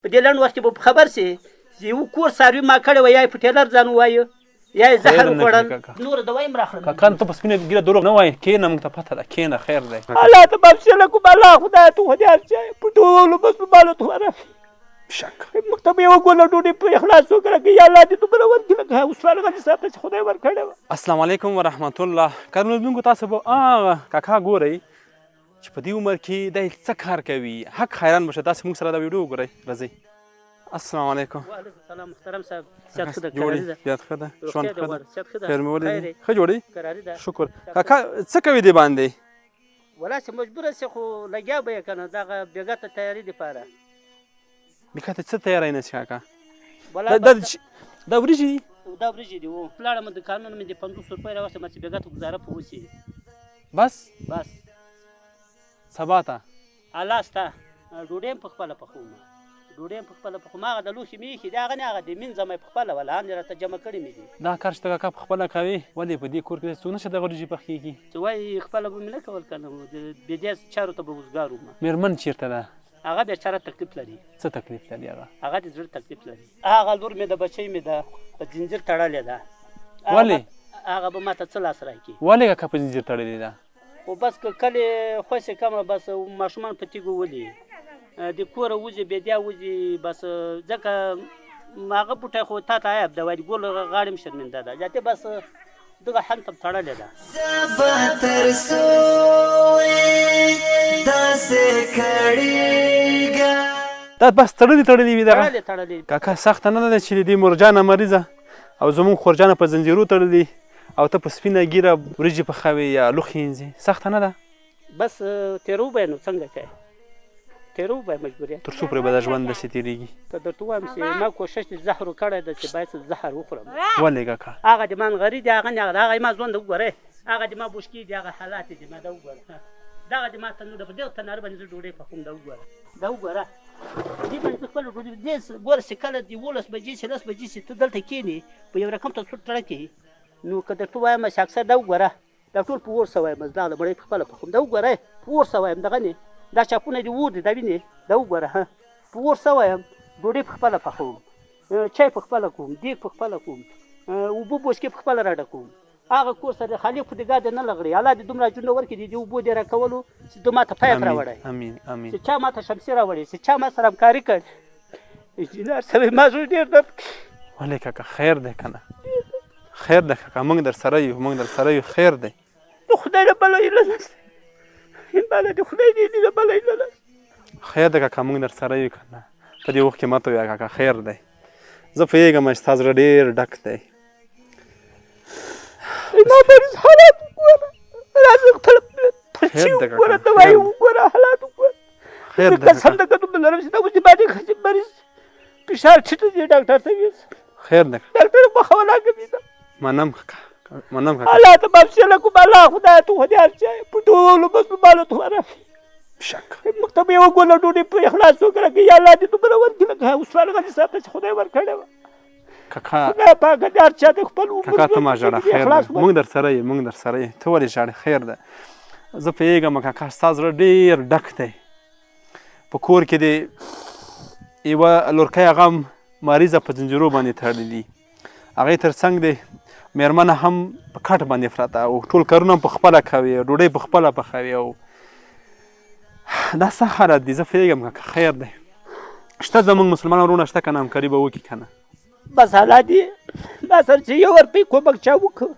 په دې لنډ وخت کې به خبر سي چې یو کور څاروي ما کړی وای یا یې په ټیلر ځان ووایه یا یې زهر وخوړل نوره دوا یې م راخړل. کاکا ته په سپینه ګیره دروغ نه وایې، کښېنه موږ ته پته ده، کښېنه خیر دی. الله ته بخښنه کوم، الله خدایه ته خو دې هر چا په ټولو مسلمانو ته ورکړي. شک موږ ته به یوه ګوله ډوډۍ په اخلاص وکړه که یا الله دې دومره ورکړي لکه عثمان غني صاحب ته چې خدای ورکړې وه. السلام علیکم ورحمت الله. قدرمنونکو تاسو به هغه کاکا ګورئ چې په دې عمر کې دی څه کار کوي. حق حیران بشه. تاسو موږ سره دا ویډیو وګورئ. راځئ. السلام علیکم. وعلیکم السلام محترم صاحب. صحت ښه ده؟ جوړې زیات ښه ده؟ ژوند ښه ده؟ صحت ښه ده؟ خیر مې ولیدې؟ ښه جوړې؟ کراري ده. شکر. کاکا څه کوي دې باندې؟ ولا چې مجبوره سي خو لګیا به یې که نه دغه بېګا ته تیاري دپاره. بېګا ته څه تیاری نه شي کاکا؟ ولا دا وریجې دي؟ دا وریجې دي و. لاړم د کانونه مې د 500 روپۍ راوستم چې بېګا ته ګزاره په وسي. بس سبا ته الله سته ډوډۍ هم په خپله پخوم. ډوډۍ هم په خپله پخوم. هغه د لوښي مې ایښي دي هغه نه هغه د مینځه مې په خپله وله هم دې راته جمع کړي مې دي. دا کار چې ته کاکا په خپله کوې ولې په دې کور کې څوک نشته دغه وریجې پخېږي؟ چې وایي خپله به مې نه کول که نه د بېدیا چارو ته به وزګار وم. مېرمن چېرته ده؟ هغه بیچاره تکلیف لري. څه تکلیف لري هغه؟ هغه د زړه تکلیف لري. هغه لور مې د بچۍ مې ده په زنځیر تړلې ده. ولې؟ هغه به ماته څه لاس راکړي. ولې کاکا په زنځیر تړلې ده؟ خو بس که کلې خوښې کمه بس ماشومان په تیږو ولي د کوره وځي بېدیا وځي بس ځکه هغه بوټی خو تا ته عیب ده وایي ګل غاړې م شرمنده ده جاتې بس دغه حل ته تړلې ده. دا بس تړلې وي دغه؟ تړلې کاکا سخته نه ده چې د دې مرجانه مریضه او زموږ خورجانه په زنځیرو تړلي او ته په سپینه ګیره وریجې پخوې یا لوښي اینځې، سخته نه ده؟ بس تېره وبه نو څنګه کوې تېره وبه مجبوریت تر څو پورې به دا ژوند داسې تېرېږي؟ که درته ووایم چې ما کوښښ د زهرو کړی ده چې باید زهر وخورم. ولې کاکا؟ هغه د مانغري دی هغه نه هغه ما ژوند وګورئ هغه د ما بوشکې دي هغه حالات دي ما دا وګوره دغه د ما تنور ده په دغه تناره باندې زه ډوډۍ پخوم دا وګوره دې باندې زه خپله ډوډۍ دې ګوره چې کله د 11 بجې چې 10 بجې چې ته دلته کښېنې په یو رقم ته سور تړه کې نو که درته وایم چې اکثر دا وګوره دا ټول په 400 وایم دا د مړۍ په خپله پخوم دا وګوره په 400 وایم دغه نه دا چاپونه دي اور دي دا وینې دا وګوره په 400 وایم ډوډۍ په خپله پخوم چای په خپله کوم دیګ په خپله کوم اوبه بوشکې په خپله راډکوم. هغه کور سره خالق خو دې ګاډی نه لغړي الله دې دومره اجرونه ورکړي د اوبو دې راکولو چې ده ما ته پیپ راوړی چې چا ما ته شمسي راوړی چې چا ما سره همکاري کړي انجینر صاحب ما زړه ډېر درد کوي. ولې کاکا خیر دی که نه؟ خیر دی کاکا موږ در سره یو خیر دی. د خدای نه بله هیله نشته بله د خدای دې نه بله هیله نشته. خیر دی کاکا موږ در سره یو که نه په دې وخت کې مه تویه کاکا خیر دی. زه پوهېږم چې ستا زړه ډېر ډک دی. ما مریض حالات وګوره راځه خپله پرچې وګوره دوایي وګوره حالات وګوره زه قسم د ګډون لرم چې دا اوس د باندې مریض فشار ټیټ دی ډاکټر ته یوسه خیر دی ډاکټر مخوله کوي ده منم کاکا الله ته بخښنه کوم الله خدایه ته خو دې هر چا په ټولو مسلمانو ته ورکړي. شک موږ ته به یوه ګوله ډوډۍ په اخلاص وکړه که یا الله دې دومره ورکړي لکه عثمان غني صاحب ته چې خدای ورکړې وه. کاکا خدای پاکه دې هر چا ته خپل کاکا ته ما ژړه خیر ده موږ در سره یو ته ولې ژاړې خیر ده. زه پوهېږم کاکا ستا زړه ډېر ډک دی. په کور کې دې یوه لورکۍ هغه هم مریضه په زنځیرو باندې تړلي هغې تر څنګ دی مېرمنه هم په کټ باندې پرته او ټول کارونه هم په خپله کوي ډوډۍ په خپله پخوي او دا څه حالت دي. زه پوهېږم کاکا خیر دی. شته زموږ مسلمان وروڼه شته که نه همکاري به وکړي که نه؟ بس الله دې ما سره چې یو روپۍ کومک چا وکړه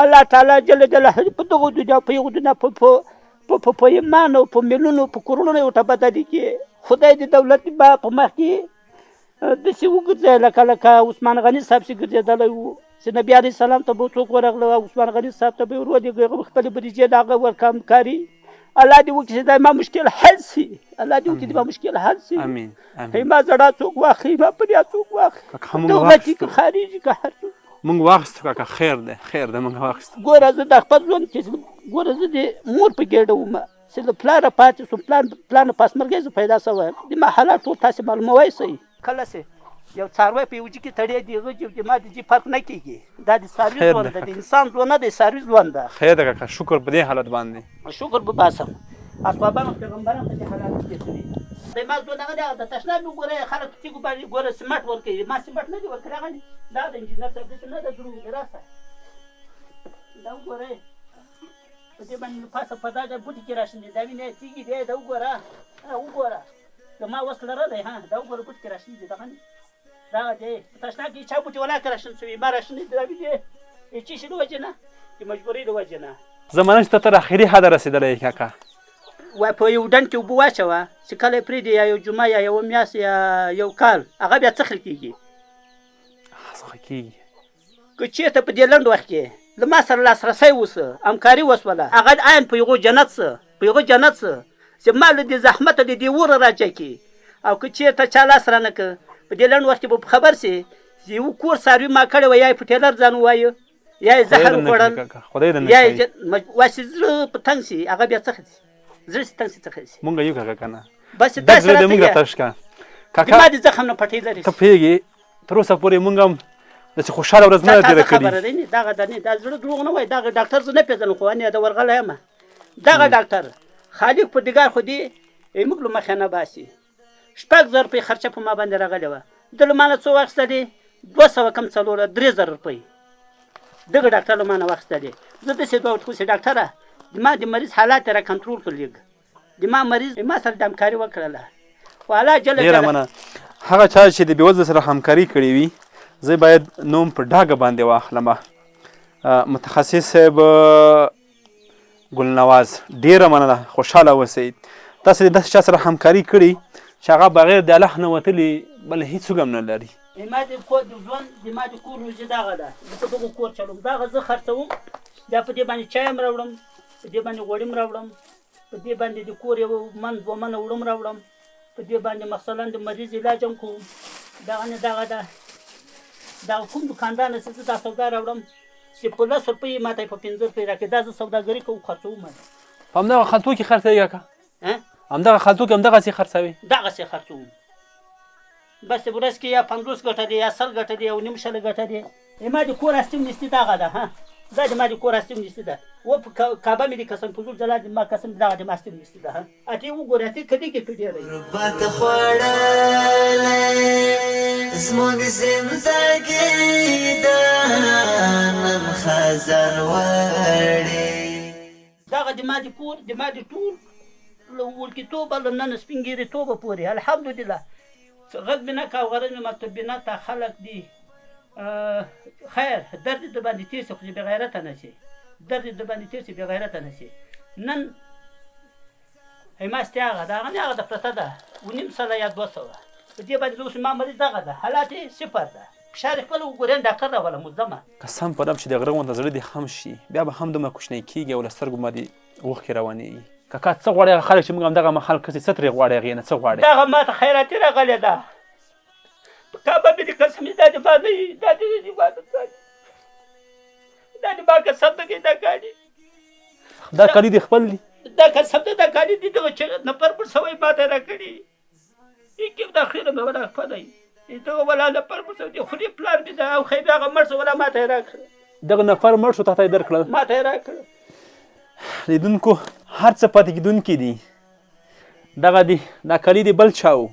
الله تعالی جل جلاله په دغو دنیا په یغو دنیا په ایمان او په میلیونو په کروڑونو یې ورته بدلې کړي. خدای دې دولت به په مخ کې داسې وګرځوي لکه عثمان غني صاحب چې ګرځېدلی و چې نبي علیه السلام ته به څوک ورغله عثمان غني صاحب ته به یې ورودېږي هغه به خپلې بریجې د هغه ورکړه همکاري. الله دې وکړي چې دا ما مشکل حل سي الله دې وکړي چې ما مشکل حل سي. امین ما زړه څوک واخلي ما پریا څوک واخلي دولتي که خارجي که هر څوک موږ واخیستو کاکا خیر دی موږ واخیستو. ګوره زه د خپل ژوند کې ګوره زه د مور په ګېډه وم چې له پلاره پاتې شوم پلان پاسمرګی زه پیدا شوی یم د ما حالات ټول تاسې معلوموی شئ. کله چې یو څاروی په یو جي کې تړی دی هغه جي ما د جي فرق نه کېږي دا د څاروي ژوند ده د انسان ژوند نه د څاروي ژوند ده. خیر ده کاکا شکر په دې حالت باندې شکر به باسم اصحابانو پیغمبرانو په دې حالات کې دي د د ما ځوان هغه د تشناب وګوره خلک تیږو باندې ګوره سمټ ورکوي ما سمټ نه دي ورکړی هغه دا د انجینر صاحب داسې نه ده دروغ دي راسه دا وګورئ په دې باندې پاسه په دا بوټي کې راشندي دا وینې تیږې دی دا وګوره وګوره زما وس لره دی ها دا وګوره بوټي کې راشندي دغه دغه دی په تشناب کې چا بوټي ولاکه راشند شوي ما راشندي دا وینې چې شي د وجې نه د مجبورۍ د وجې نه زمانه چې ته تر اخري حده رسېدلی یې کاکا وای په یو ډنډ کې اوبه واچوه چې کله یې پرېږدي یا یو جمعه یا یوه میاشت یا یو کال هغه بیا څخل کېږي څخه کېږي که چېرته په دې لنډ وخت کې له ما سره لاسرسی وسه همکاري وسوله هغه عین په یغو جنت څه په یغو جنت څه چې ما له دې زحمته د دې وره راجع کړي او که چېرته چا لاس رانه کړه په دې لنډ وخت کې به خبر سي چې یو کور څاروي ما کړی وه یا یې په ټیلر ځان ووایه یا یې زهر وخوړل یا یې واسې زړه په تنګ سي هغه بیا څخه سي زړه سي تنګ سي څخه سي مونږ یو کاکا که نه بس داسې زړه دې مونږ ته تش کړه کاکا ما دې زخم نه پټۍ لري ته پوهېږې تر اوسه پورې مونږ هم داسې خوشحاله ورځ نه ده تېره کړې خبره دی دغه دا نه دا زړه دروغ نه وایي دغه ډاکټر زه نه پېژنم خو انې د ورغلی یم دغه ډاکټر خالق په دیګار خو دې موږ له مخې نه باسي 6,000 روپۍ خرچه په ما باندې راغلې وه ده له ما نه څو واخیستلې 200 کم 3,000 روپۍ دغه ډاکټر له ما نه واخیستلې زه داسې دوه ورته وسې ډاکټره ما د مریض حالات یې را کنټرول کړ لږ د ما مریض ما سره د همکاري وکړله خو الله جل ډېره مننه هغه چا چې د بېوزله سره همکاري کړې وي زه باید نوم په ډاګه باندې واخلم متخصص صاحب ګلنواز ډېره مننه خوشحاله اوسئ تاسو د داسې چا سره همکاري کړې چې هغه بغیر د الله نه وتلي بل هېڅوک هم نه لري ما د کور د ژوند د ما د کور روزي دغه ده زه په دغه کور چلوم دغه زه خرڅوم بیا په دې باندې چای هم راوړم په دې باندې غوړي هم راوړم په دې باندې د کور یو من 2 منه اوړه هم راوړم په دې باندې مثلا د مریض علاج هم کوم دغه نه دغه ده دغه کوم دوکاندار نه چې زه دا سودا راوړم چې په 10 روپۍ ما ته یې په 15 روپۍ راکړي دا زه سوداګري کوم خرڅوم په همدغه خلطو کې خرڅوي کاکا همدغه خلطو کې همدغسې خرڅوي دغسې خرڅوم بس ورځ کې یا 50 ګټه دی یا 100 ګټه دی او نیم شله ګټه دی ما د کور استیم نستی دغه ده ها دا د ما د کور استیم نستی ده و په کعبه مې د قسم فضول جلال ما قسم دغه د ما استیم نستی ده ها اته وګوره ته کدی کې پیډې راځي ربات خوړلې زموږ زندګي ده نن خزان وړي دغه د ما د کور د ما د ټول ولکتوبه له نن سپینګیري توبه پورې الحمدلله غږ مې نه کا او غرض مې مکتوب بنا ته خلق دي خیر درد د باندې تیر شي خو بې غیرته نه شي درد د باندې تیر شي بې غیرته نه شي نن حماستې هغه د هغه نه هغه د پرته ده 1.5 سله یا 200 په دې باندې اوس ما مریض دغه ده حالات یې صفر ده فشار یې خپل وګورئ ډاکټر راولم ملزمه قسم په رب چې د غره غونډه زړه دې خم شي بیا به هم دومره کوچنی کېږي او له سترګو باندې اوښکې روانېږي کاکا څه غواړې هغه خلک چې موږ همدغه مهال کسې څه ترې غواړې هغې نه څه غواړې دغه ما ته خیراتي راغلې ده په کعبه مې د قسم دا د ما نه وي دا د عبادت دا د ما قسم نه دی دا کاڼي دا کالي دې خپل دي دا قسم نه دا کاڼي دي دغه چې نفر پر سوی ما ته راکړي یکیم دا خیره مې ولا خپلی دغه ولا نفر پر سوی خوري پلار مې ده او خیبې هغه مړ شو ولا ما ته یې راکړه دغه نفر مړ شو تا ته یې درکړل ما ته یې راکړه لیدونکو هر څه پاتې کېدونکي دي دغه دي دا کالي دي بل چا و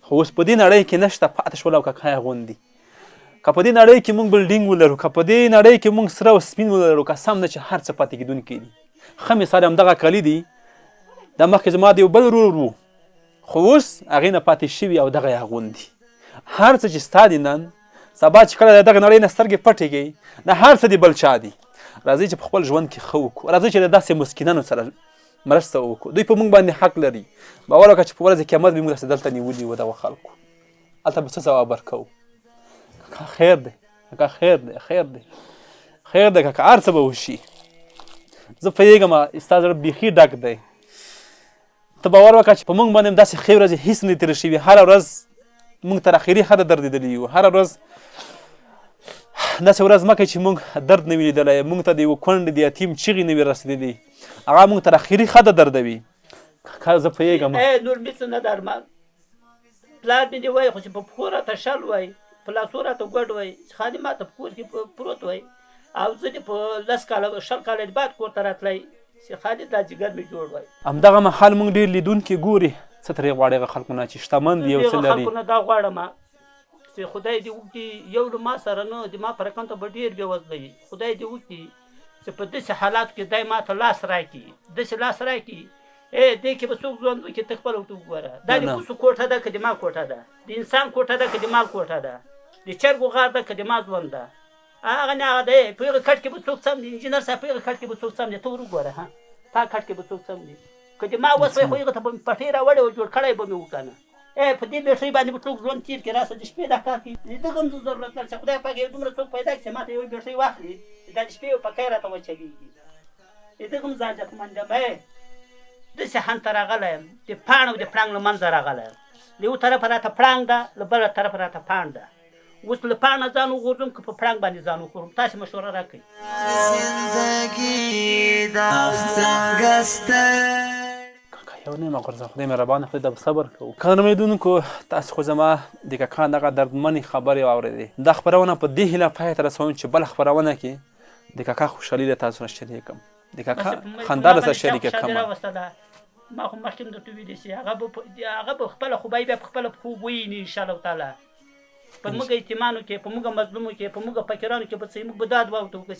خو اوس په دې نړۍ کې نشته پاتې شول او کاکا یې غوندي که په دې نړۍ کې مونږ بلډینګ ولرو که په دې نړۍ کې مونږ سره او سپین ولرو قسم ده چې هر څه پاتې کېدونکي دي ښه مثال همدغه کالي دي دا مخکې زما د یو بل ورور و خو اوس هغې نه پاتې شوي او دغه یې غوندي هر څه چې ستا دي نن سبا چې کله د دغه نړۍ نه سترګې پټې کړي دا هر څه دي بل چا دي راځئ چې په خپل ژوند کې ښه وکړو راځئ چې د داسې مسکینانو سره مرسته وکړو دوی په موږ باندې حق لري باور وکړه چې په ورځ قیامت به موږ داسې دلته نیولي وو دغه خلکو هلته به څه ځواب ورکوو کاکا خیر دی کاکا خیر دی خیر دی خیر دی کاکا هر څه به وشي زه پوهېږم ستا زړه بیخي ډک دی ته باور وکړه چې په موږ باندې هم داسې ښې ورځې هېڅ نه تېره شوي هره ورځ موږ تر اخري حده دردېدلي یو هره ورځ داسې ورځ مه کوئ چې موږ درد نه وي لیدلی موږ ته د یوه کونډ د یتیم چغې نه وي رسېدلي هغه موږ تر اخري حده دردوي کاکا زه پوهېږم نور مې څه نه ده ارمان پلار مې دې وایي خو چې په پښو راته شل وایي په لاسو راته ګوډ وایي چې خالي ما ته په کور کې پروت وایي او زه دې په 10 کاله 20 کاله بعد کور ته راتلی چې خالي دا جګر مې جوړ وایي همدغه مهال موږ ډېر لیدونکي ګوري څه ترې غواړې هغه خلکو نه چې شتمن دي یو څه لري؟ خلکو نه دا غواړم چې خدای دې وکړي یو له ما سره نه د ما په رقم ته به ډېر بېوزله وي، خدای دې وکړي چې په داسې حالاتو کې دی ما ته لاس راکړي، داسې لاس راکړي دې کې به څوک ژوند وکړي ته خپله ورته وګوره. دا د کوسو کوټه ده که د ما کوټه ده، د انسان کوټه ده که د مال کوټه ده، د چرګو غار ده که د ما ژوند ده، هغه نه هغه دی. په هغه کټ کې به څوک سم دي انجینر صاحب، په هغه کټ کې به څوک سم دي ته ور وګوره. تا کټ کې به څوک سم دي که د ما وس وی خو هغه ته به مې پټۍ راوړې وه جوړ کړی به مې وو که نه. په دې بیټرۍ باندې به څوک ژوند تېر کړي راسه د شپې دا کار کوي. د دغه هم زه ضرورت لرم چې خدای پاک یو دومره څوک پیدا کړي چې ما ته یوه بیټرۍ واخلي دا د شپې یو پکۍ راته وچلېږي. د دغه هم ځان ډکمن یم. داسې هنته راغلی یم د پاڼ او د پړانګ له منځه راغلی یم. له یو طرفه راته پړانګ ده، له بله طرفه راته پاڼ ده. اوس له پاڼ نه ځان وغورځم که په پړانګ باندې ځان وخورم؟ تاسې مشوره راکړئ. یو نیمه غورځه خدای مهربانه خدای دا صبر کوو. قدرمنو لیدونکو تاسو خو زما د کاکا دغه دردمنې خبرې واورېدې. دا خپرونه په دې هیله پای ته رسوم چې بله خپرونه کې د کاکا خوشحالي له تاسو سره شریکم، د کاکا خندا له سره شریکه کړم. ما خو مخکې هم درته ویلي چې هغه به خپله خوبایي بیا په خپله خوب وویني انشاءالله تعالی. په موږ یتیمانو کې، په موږ مظلومو کې، په موږ فقیرانو کې به څه موږ به دا دعا ورته وکړو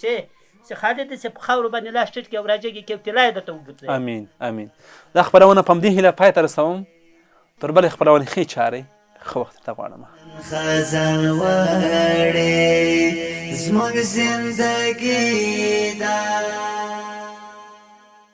چې خالد داسې په خاورو باندې لاس ټیټ کړي او راجګې کړي او طلا یې درته وګرځوي. امین امین. دا خپرونه په همدې هیله پای ته رسوم. تر بلې خپرونې ښې چارې ښه وخت ته غواړم. خزان وړې زموږ زندګي ده